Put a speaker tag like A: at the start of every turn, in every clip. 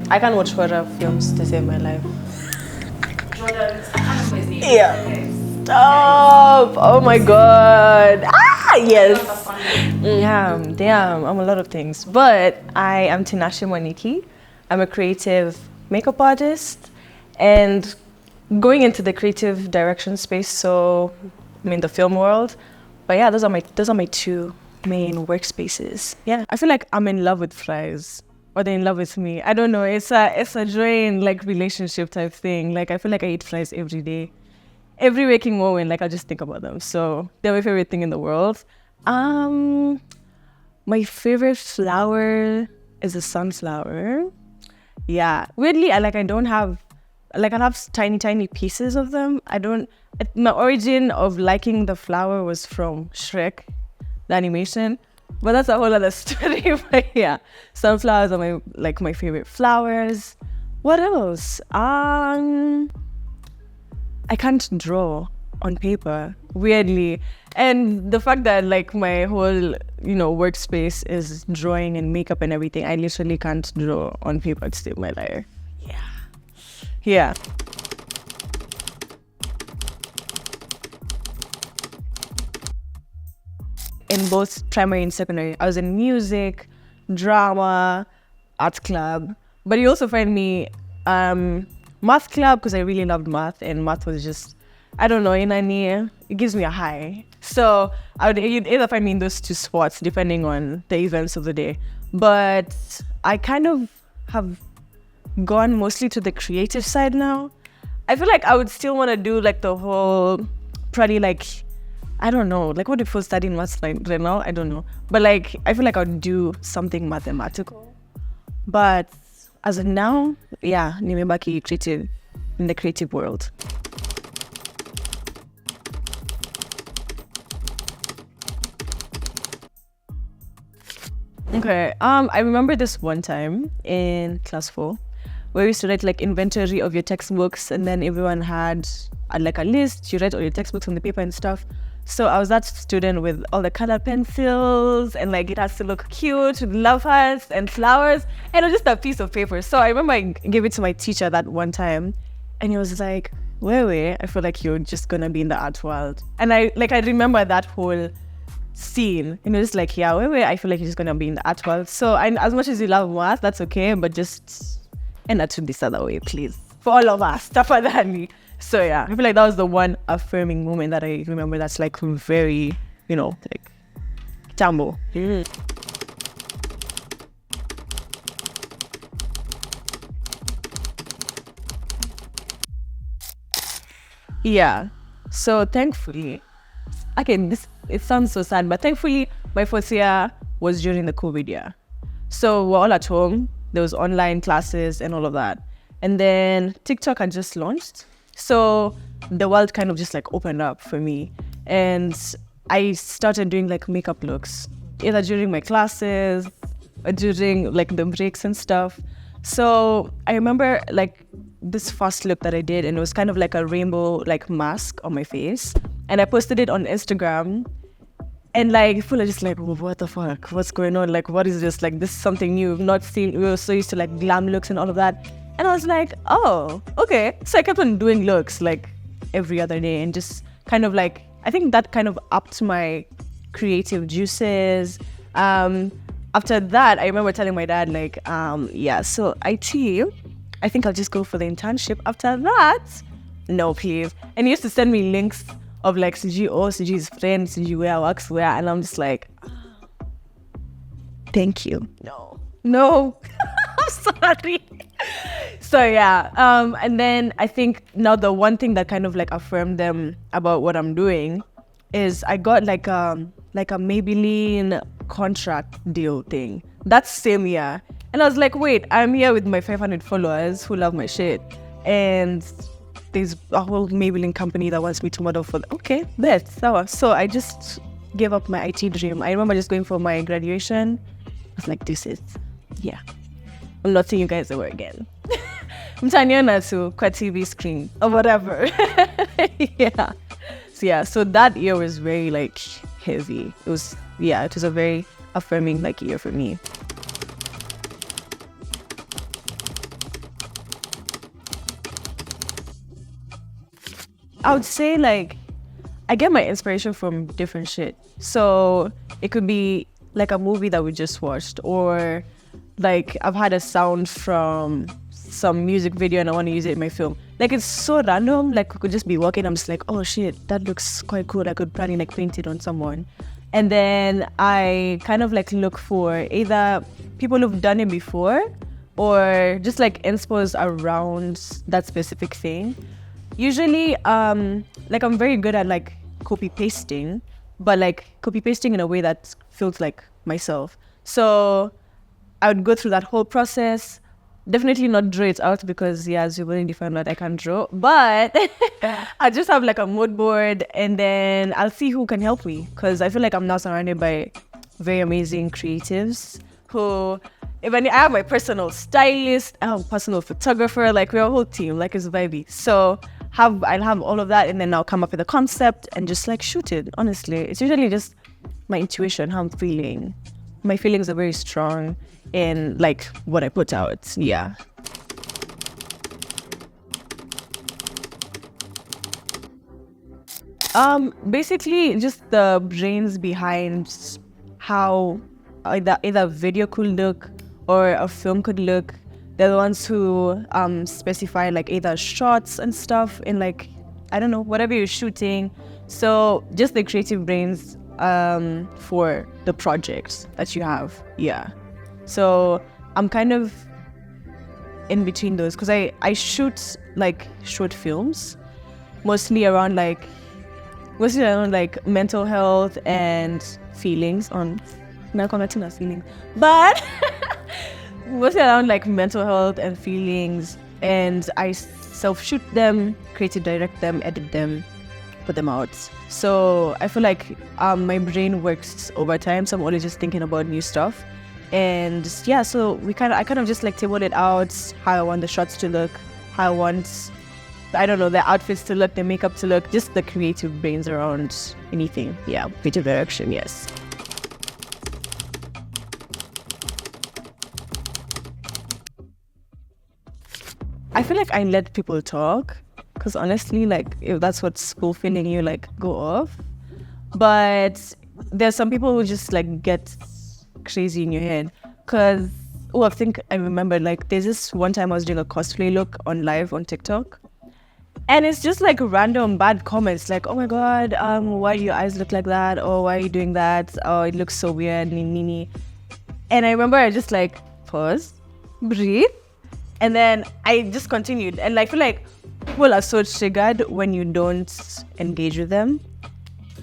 A: I can't watch horror films to save my life.
B: Jordan, I can't remember his name.
A: Yeah. Stop! Oh my god. Ah, yes. Damn, I'm a lot of things. But I am Tinashe Mwaniki. I'm a creative makeup artist and going into the creative direction space, so I'm in the film world. But yeah, those are my two main workspaces. Yeah. I feel like I'm in love with fries. Or they're in love with me. I don't know. It's a drain like relationship type thing. Like I feel like I eat flies every day. Every waking moment, like I just think about them. So they're my favorite thing in the world. My favorite flower is a sunflower. Yeah. Weirdly, I have tiny pieces of them. My origin of liking the flower was from Shrek, the animation. But that's a whole other story. But yeah, sunflowers are my favorite flowers. What else? I can't draw on paper, weirdly. And the fact that like my whole, workspace is drawing and makeup and everything, I literally can't draw on paper to save my life. Yeah. In both primary and secondary, I was in music, drama, art club. But you also find me math club because I really loved math, and math was just, I don't know, it gives me a high. So you'd either find me in those two spots depending on the events of the day. But I kind of have gone mostly to the creative side now. I feel like I would still want to do like the whole, probably like, I don't know, like what if we're studying maths right now? I don't know. But like, I feel like I would do something mathematical. But as of now, yeah, nimebaki creative, in the creative world. Okay, I remember this one time in class 4 where we used to write like inventory of your textbooks, and then everyone had like a list. You write all your textbooks on the paper and stuff. So I was that student with all the color pencils, and like it has to look cute with love hearts and flowers, and it was just a piece of paper. So I remember I gave it to my teacher that one time, and he was like, wait, I feel like you're just gonna be in the art world. And I remember that whole scene, and it was like, yeah, wait, I feel like you're just gonna be in the art world. So as much as you love math, that's okay, but just end it this other way, please, for all of us, definitely. So yeah, I feel like that was the one affirming moment that I remember that's like very, like tambo. Yeah. So thankfully, again, it sounds so sad, but thankfully my first year was during the COVID year. So we're all at home. There was online classes and all of that. And then TikTok had just launched. So the world kind of just like opened up for me, and I started doing like makeup looks either during my classes or during like the breaks and stuff. So I remember like this first look that I did, and it was kind of like a rainbow like mask on my face, and I posted it on Instagram. And like people are just like, oh, what the fuck? What's going on? Like, what is this? Like, this is something new. We've not seen. We were so used to like glam looks and all of that. And I was like, oh, okay. So I kept on doing looks like every other day, and just kind of like, I think that kind of upped my creative juices. After that, I remember telling my dad like, so IT, I think I'll just go for the internship. After that, no, please. And he used to send me links of like CG's friend, CG where works where, and I'm just like, thank you. No. I'm sorry. So yeah, and then I think now the one thing that kind of like affirmed them about what I'm doing is I got like a Maybelline contract deal thing that same year, and I was like, wait, I'm here with my 500 followers who love my shit, and there's a whole Maybelline company that wants me to model for them. Okay, that's so I just gave up my IT dream. I remember just going for my graduation. I was like, I'm not seeing you guys ever again. I'm turning on to a TV screen or whatever. So that year was very like heavy. It was a very affirming like year for me. I would say like I get my inspiration from different shit. So it could be like a movie that we just watched, or like I've had a sound from some music video and I want to use it in my film. Like it's so random. Like I could just be walking, I'm just like, oh shit, that looks quite cool. I could probably like paint it on someone. And then I kind of like look for either people who've done it before or just like inspos around that specific thing. Usually, like I'm very good at like copy pasting, but like copy pasting in a way that feels like myself. So I would go through that whole process. Definitely not draw it out because, yeah, as you've already found out, I can't draw. But I just have like a mood board, and then I'll see who can help me, because I feel like I'm now surrounded by very amazing creatives who, I have my personal stylist, I have a personal photographer, like we're a whole team, like it's vibey. So I'll have all of that, and then I'll come up with a concept and just like shoot it. Honestly, it's usually just my intuition, how I'm feeling. My feelings are very strong in like what I put out. Yeah. Basically just the brains behind how either a video could look or a film could look. They're the ones who specify like either shots and stuff in like, I don't know, whatever you're shooting. So just the creative brains for the projects that you have. Yeah. So I'm kind of in between those because I shoot like short films, mostly around like mental health and feelings on feelings, but mostly around like mental health and feelings, and I self-shoot them, creative direct them, edit them, put them out. So I feel like my brain works over time, so I'm always just thinking about new stuff. And yeah, so I kind of just like table it out, how I want the shots to look, how I want, I don't know, the outfits to look, the makeup to look, just the creative brains around anything. Yeah, creative direction, yes. I feel like I let people talk, because honestly, like if that's what's fulfilling you, like go off. But there's some people who just like get crazy in your head, because I think I remember like there's this one time I was doing a cosplay look on live on TikTok, and it's just like random bad comments like, oh my god, why do your eyes look like that, or why are you doing that, oh it looks so weird, nini. And I remember I just like pause, breathe, and then I just continued. And I feel like people are so triggered when you don't engage with them.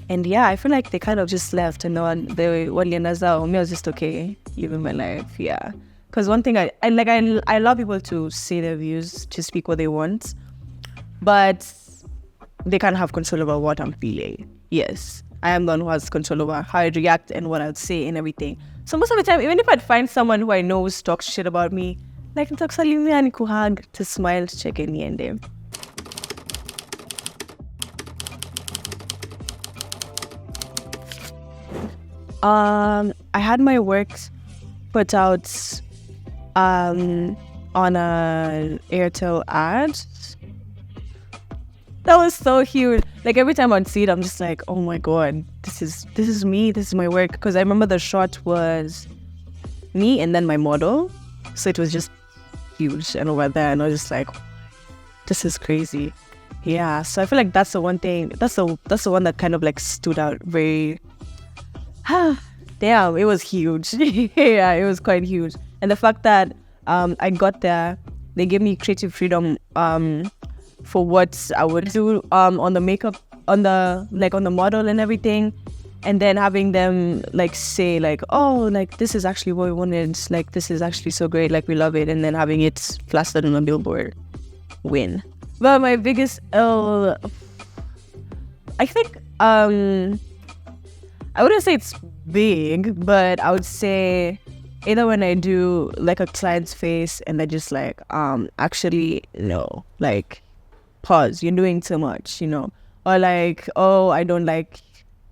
A: And yeah, I feel like they kind of just left, and they me, I was just okay, living my life. Yeah, because one thing I allow people to say their views, to speak what they want, but they can't have control over what I'm feeling. Yes, I am the one who has control over how I react and what I'd say and everything. So most of the time, even if I'd find someone who I know talks shit about me, like nitakusalimia, nikuhug, to smile, to check in and them. I had my work put out on a Airtel ad. That was so huge. Like every time I'd see it, I'm just like, oh my god, this is me, this is my work. Because I remember the shot was me and then my model, so it was just huge and over there, and I was just like, this is crazy. Yeah, so I feel like that's the one thing. That's the one that kind of like stood out very. Damn, it was huge. Yeah, it was quite huge. And the fact that I got there, they gave me creative freedom for what I would do on the makeup, on the model and everything, and then having them like say like, oh, like this is actually what we wanted, like this is actually so great, like we love it, and then having it plastered on a billboard. Win. But my biggest I think I wouldn't say it's big, but I would say either when I do like a client's face and I just like, actually, no, like, pause, you're doing too much, or like, oh, I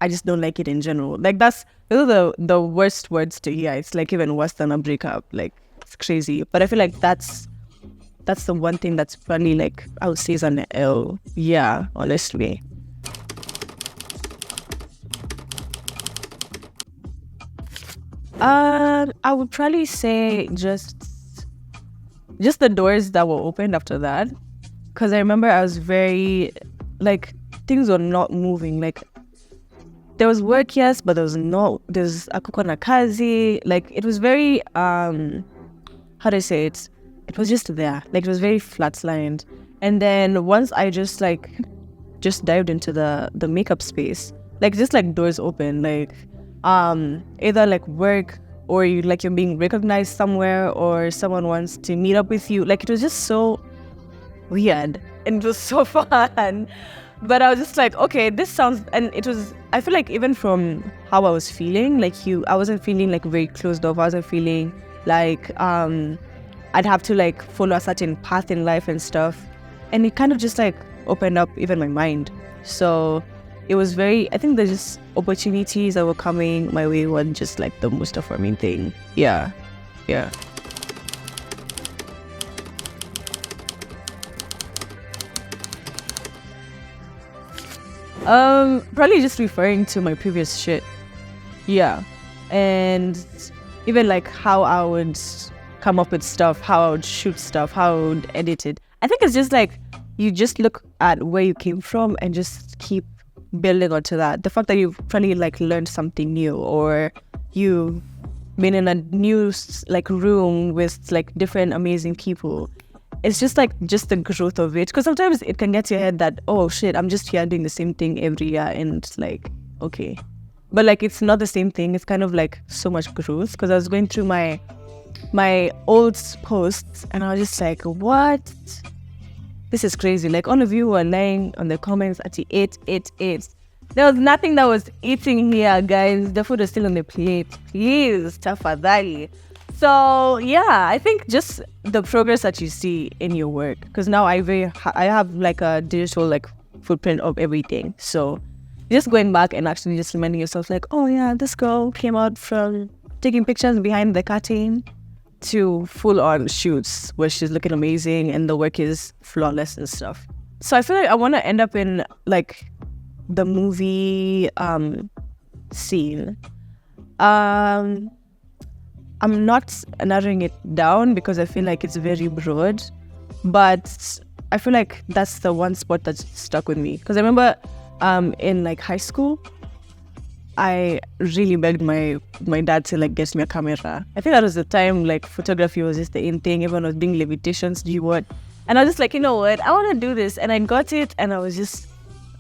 A: just don't like it in general. Like those are the worst words to hear. It's like even worse than a breakup. Like it's crazy. But I feel like that's that's the one thing that's probably like I would say is an L. Yeah, honestly. I would probably say just the doors that were opened after that, because I remember I was very like things were not moving. Like there was work, yes, but there's akuko na kazi. Like it was very how do I say it? It was just there. Like it was very flatlined. And then once I just dived into the makeup space, like just like doors open, like either like work or you're being recognized somewhere or someone wants to meet up with you. Like it was just so weird and it was so fun. But I was just like, okay, this sounds, and it was, I feel like even from how I was feeling, like I wasn't feeling like very closed off. I wasn't feeling like I'd have to like follow a certain path in life and stuff. And it kind of just like opened up even my mind. So it was I think there's just opportunities that were coming my way wasn't just like the most affirming thing. Yeah. Yeah. Probably just referring to my previous shit. Yeah. And even like how I would come up with stuff, how I would shoot stuff, how I would edit it. I think it's just like you just look at where you came from and just keep building onto that. The fact that you've probably like learned something new, or you've been in a new like room with like different amazing people. It's just like just the growth of it, because sometimes it can get to your head that, oh shit, I'm just here doing the same thing every year, and like, okay, but like it's not the same thing. It's kind of like so much growth, because I was going through my old posts and I was just like, what, this is crazy. Like all of you were lying on the comments at the 888. There was nothing that was eating here, guys. The food is still on the plate. Please, tafadhali. So yeah, I think just the progress that you see in your work, because now I have like a digital like footprint of everything. So just going back and actually just reminding yourself like, oh yeah, this girl came out from taking pictures behind the curtain to full on shoots where she's looking amazing and the work is flawless and stuff. So I feel like I want to end up in like the movie scene. I'm not narrowing it down because I feel like it's very broad, but I feel like that's the one spot that's stuck with me. Because I remember in like high school, I really begged my dad to like get me a camera. I think that was the time like photography was just the in thing. Everyone was doing levitations, do what? And I was just like, you know what? I want to do this. And I got it, and I was just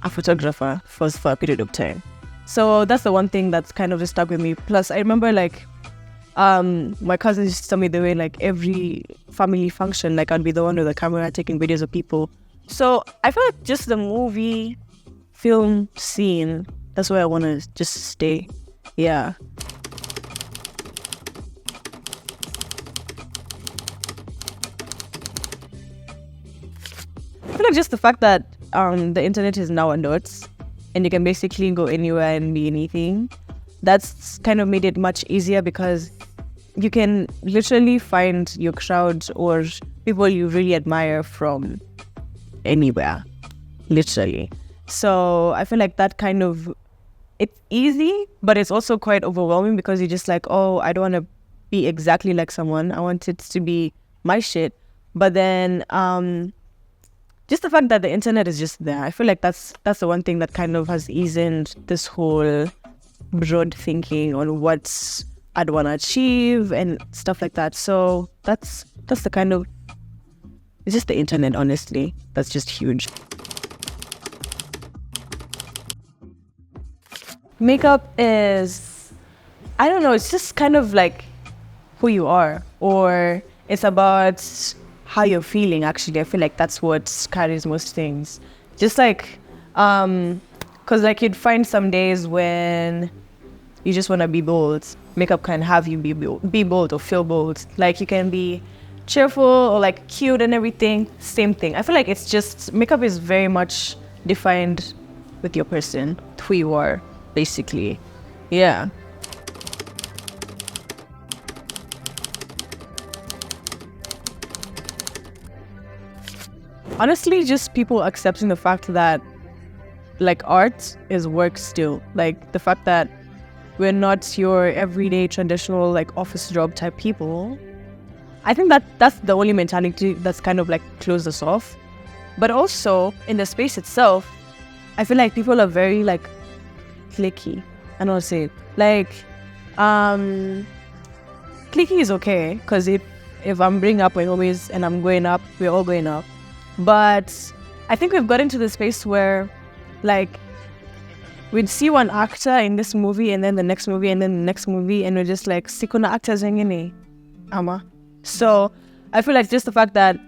A: a photographer for a period of time. So that's the one thing that's kind of just stuck with me. Plus, I remember like my cousins used to tell me the way like every family function, like I'd be the one with the camera taking videos of people. So I feel like just the movie, film scene, that's where I want to just stay. Yeah. I feel like just the fact that the internet is now a dot and you can basically go anywhere and be anything, that's kind of made it much easier, because you can literally find your crowd or people you really admire from anywhere, literally. So I feel like that kind of, it's easy, but it's also quite overwhelming, because you're just like, oh, I don't want to be exactly like someone. I want it to be my shit. But then just the fact that the internet is just there, I feel like that's the one thing that kind of has eased this whole broad thinking on what I'd want to achieve and stuff like that. So that's the kind of, it's just the internet, honestly, that's just huge. Makeup is, I don't know, it's just kind of like who you are, or it's about how you're feeling. Actually, I feel like that's what carries most things. Just like because like you'd find some days when you just want to be bold. Makeup can have you be bold or feel bold. Like you can be cheerful or like cute and everything. Same thing. I feel like it's just, makeup is very much defined with your person, who you are, basically. Yeah. Honestly, just people accepting the fact that like art is work still. Like the fact that we're not your everyday traditional like office job type people. I think that that's the only mentality that's kind of like closed us off. But also in the space itself, I feel like people are very like cliquey. I don't know what to say. Like, cliquey is okay because if I'm bringing up my homies and I'm going up, we're all going up. But I think we've gotten to the space where like we'd see one actor in this movie and then the next movie and then the next movie and we're just like sikuna actors wengine ama. So I feel like just the fact that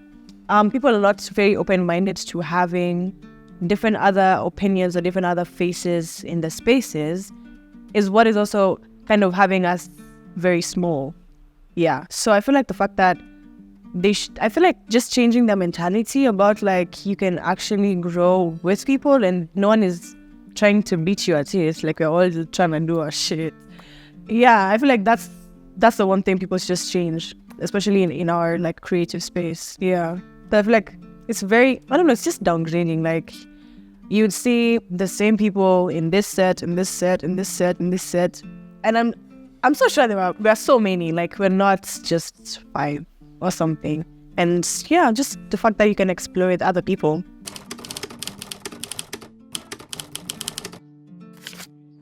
A: people are not very open-minded to having different other opinions or different other faces in the spaces is what is also kind of having us very small. Yeah. So I feel like the fact that I feel like just changing their mentality about like you can actually grow with people and no one is trying to beat you at it. Like we're all just trying to do our shit. Yeah, I feel like that's the one thing people should just change, especially in our like creative space. Yeah. But I feel like it's very, I don't know, it's just downgrading. Like you'd see the same people in this set, in this set, in this set, in this set. And I'm so sure there are so many. Like we're not just 5 or something. And yeah, just the fact that you can explore with other people.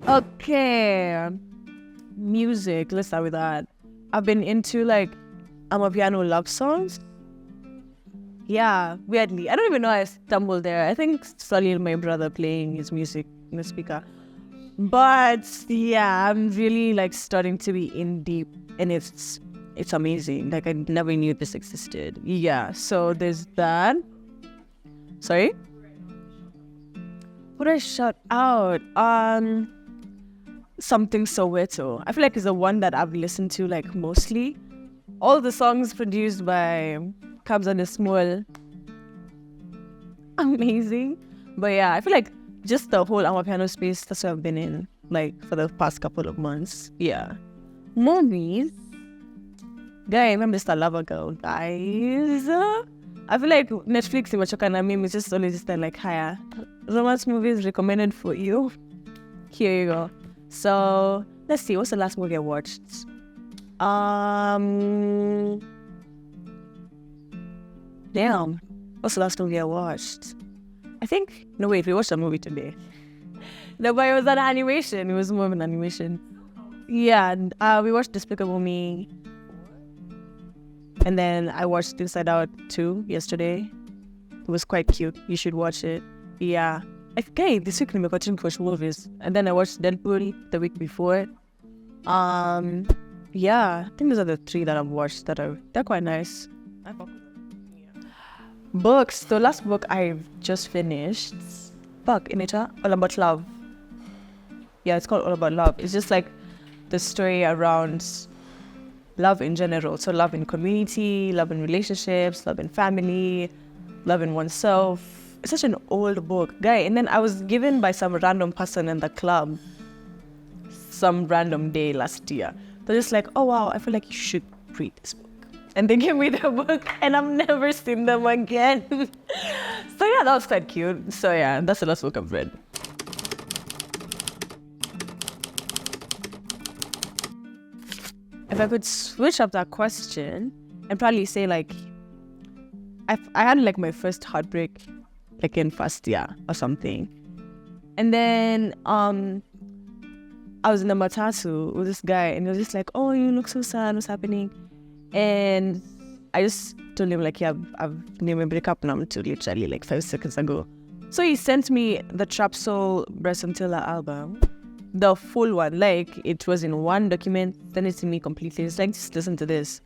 A: Okay. Music, let's start with that. I've been into like Amapiano love songs. Yeah, weirdly. I don't even know how I stumbled there. I think solely my brother playing his music in the speaker. But yeah, I'm really like starting to be in deep and it's amazing. Like I never knew this existed. Yeah, so there's that. Sorry? What I shout out? Something Soweto. I feel like it's the one that I've listened to like mostly. All the songs produced by Cabs and the Small. Amazing. But yeah, I feel like just the whole Amapiano space, that's what I've been in like for the past couple of months. Yeah. Movies. Guy, remember Mr. Lover Girl, guys. I feel like Netflix imechoka na mimi, it's just only just like higher romance movies recommended for you. Here you go. So let's see, what's the last movie I watched? Damn, what's the last movie I watched? I think we watched a movie today. No, but it was an animation. It was more of an animation. Yeah, we watched Despicable Me. And then I watched Inside Out 2 yesterday. It was quite cute. You should watch it. Yeah. Okay, this week I'm watching push movies. And then I watched Deadpool the week before. Yeah, I think those are the 3 that I've watched they're quite nice. Books. The last book I've just finished. Inita, All About Love. Yeah, it's called All About Love. It's just like the story around love in general. So love in community, love in relationships, love in family, love in oneself. It's such an old book, guy. And then I was given by some random person in the club some random day last year. They're just like, oh wow, I feel like you should read this book. And they gave me the book and I've never seen them again. So yeah, that was quite cute. So yeah, that's the last book I've read. If I could switch up that question and probably say like, I had like my first heartbreak like in first year or something. And then I was in the matatu with this guy and he was just like, oh, you look so sad, what's happening? And I just told him like, yeah, I've named my breakup now to literally like 5 seconds ago. So he sent me the Trap Soul Brasantilla album, the full one, like it was in one document, sent it to me completely. It's like, just listen to this.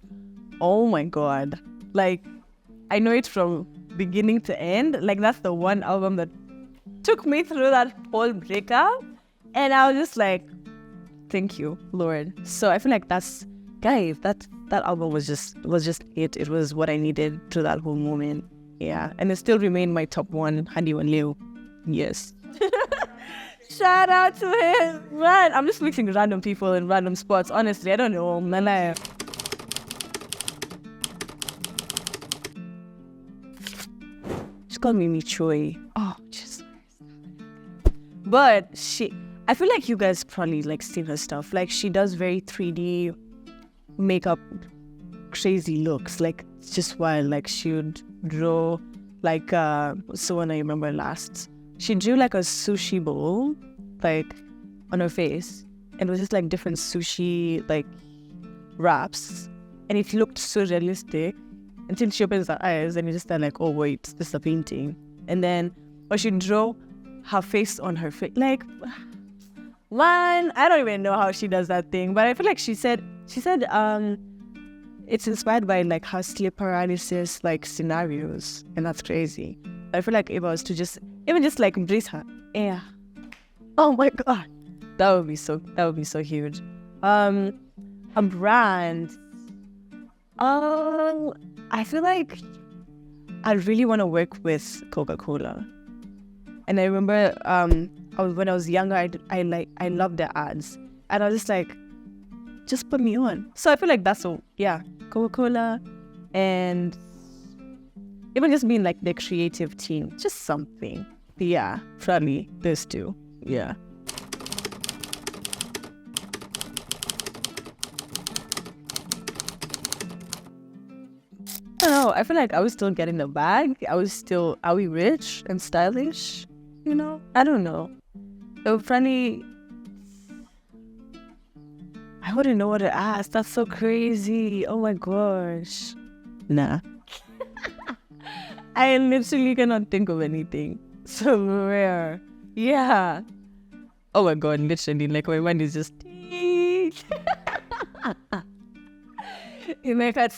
A: Oh my God. Like, I know it from beginning to end. Like that's the one album that took me through that whole breakup. And I was just like, thank you, Lord. So I feel like that's, guys, that album was just it. It was what I needed through that whole moment. Yeah. And it still remained my top 1, Hadi and Leo. Yes. Shout out to him. Man, I'm just mixing random people in random spots. Honestly, I don't know. Nana. called Mimi Choi. Oh, just. But I feel like you guys probably like seen her stuff. Like she does very 3D makeup, crazy looks. Like it's just wild. Like she would draw like what's the one I remember last? She drew like a sushi bowl, like on her face, and it was just like different sushi like wraps, and it looked so realistic until she opens her eyes and you just start like, oh wait, this is a painting. And then or she drew her face on her face, like man, I don't even know how she does that thing, but I feel like she said it's inspired by like her sleep paralysis like scenarios, and that's crazy. I feel like if I was to just like breathe her air, oh my god, that would be so huge. A brand, I feel like I really want to work with Coca-Cola. And I remember when I was younger, I loved their ads, and I was just like, just put me on. So I feel like that's all. Yeah, Coca-Cola, and even just being like the creative team, just something. Yeah, probably those two. Yeah. I don't know. I feel like I was still getting the bag. Are we rich and stylish? You know? I don't know. So probably, I wouldn't know what to ask. That's so crazy. Oh my gosh. Nah. I literally cannot think of anything. So rare. Yeah. Oh my god, literally, like my mind is just you make it